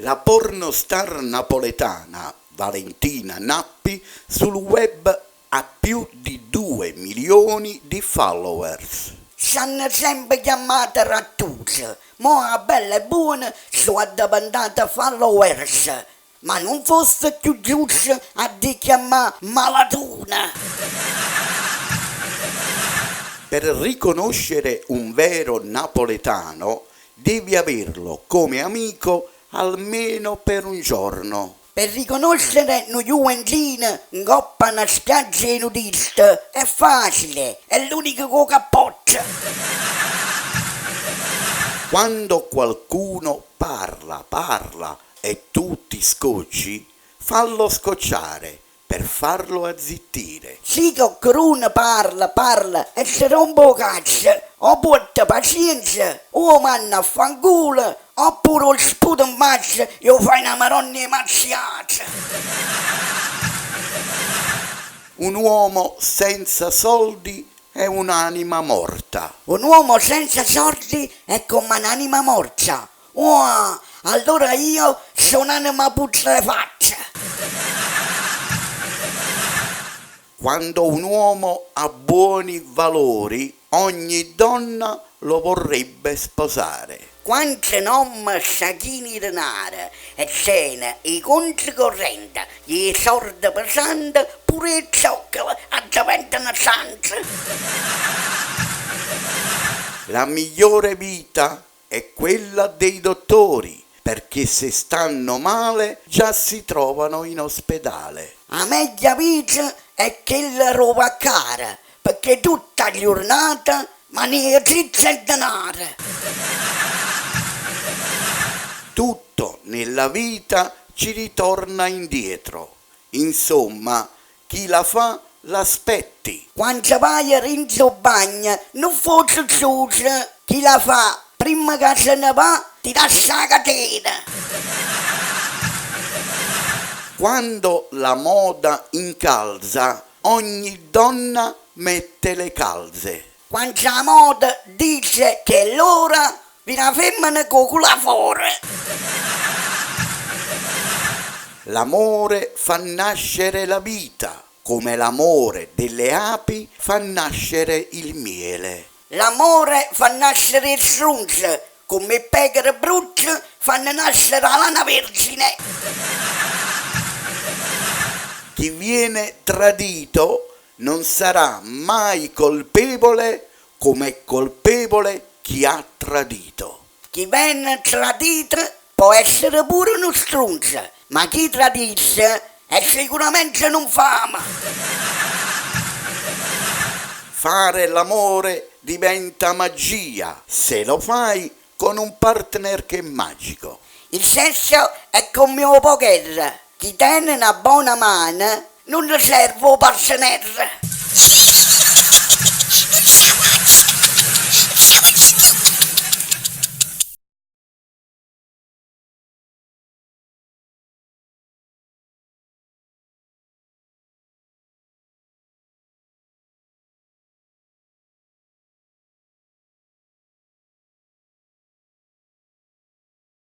La pornostar napoletana Valentina Nappi sul web ha più di 2 milioni di followers. S'hanno sempre chiamata Rattusa, mo a bella e buona sono addabandata followers, ma non fosse più giusto a di chiamare Malatuna. Per riconoscere un vero napoletano devi averlo come amico almeno per un giorno. Per riconoscere un juventino in coppa a una spiaggia nudista è facile, è l'unico che cappoccia. Quando qualcuno parla e tu ti scocci, fallo scocciare per farlo azzittire. Sì che qualcuno parla e si rompe il cazzo, o porta pazienza, o manna a fanculo, oppure lo sputo in faccia e lo fai una maronna mazziata. Un uomo senza soldi è un'anima morta. Un uomo senza soldi è come un'anima morta. Oh, allora io sono un'anima putrefatta. Quando un uomo ha buoni valori, ogni donna lo vorrebbe sposare. Quante nomme sacchini di denaro e cene, i conti correnti, i soldi pesanti, pure i zoccoli diventano santi. La migliore vita è quella dei dottori, perché se stanno male già si trovano in ospedale. La meglio vita è quella roba cara, perché tutta la giornata mania trizza e denaro. Tutto nella vita ci ritorna indietro. Insomma, chi la fa l'aspetti. Quando vai a rinzo bagno, non fosse chiusa. Chi la fa, prima che se ne va, ti lascia la catena. Quando la moda incalza, ogni donna mette le calze. Quando la moda dice che è l'ora, vi una femmina con la fuori. L'amore fa nascere la vita, come l'amore delle api fa nascere il miele. L'amore fa nascere il strunzo, come i pecore brutte fanno nascere la lana vergine. Chi viene tradito non sarà mai colpevole come è colpevole chi ha tradito. Chi viene tradito può essere pure uno strunzo, ma chi tradisce è sicuramente non fama. Fare l'amore diventa magia se lo fai con un partner che è magico. Il sesso è come un poker, chi tiene una buona mano non serve un partner.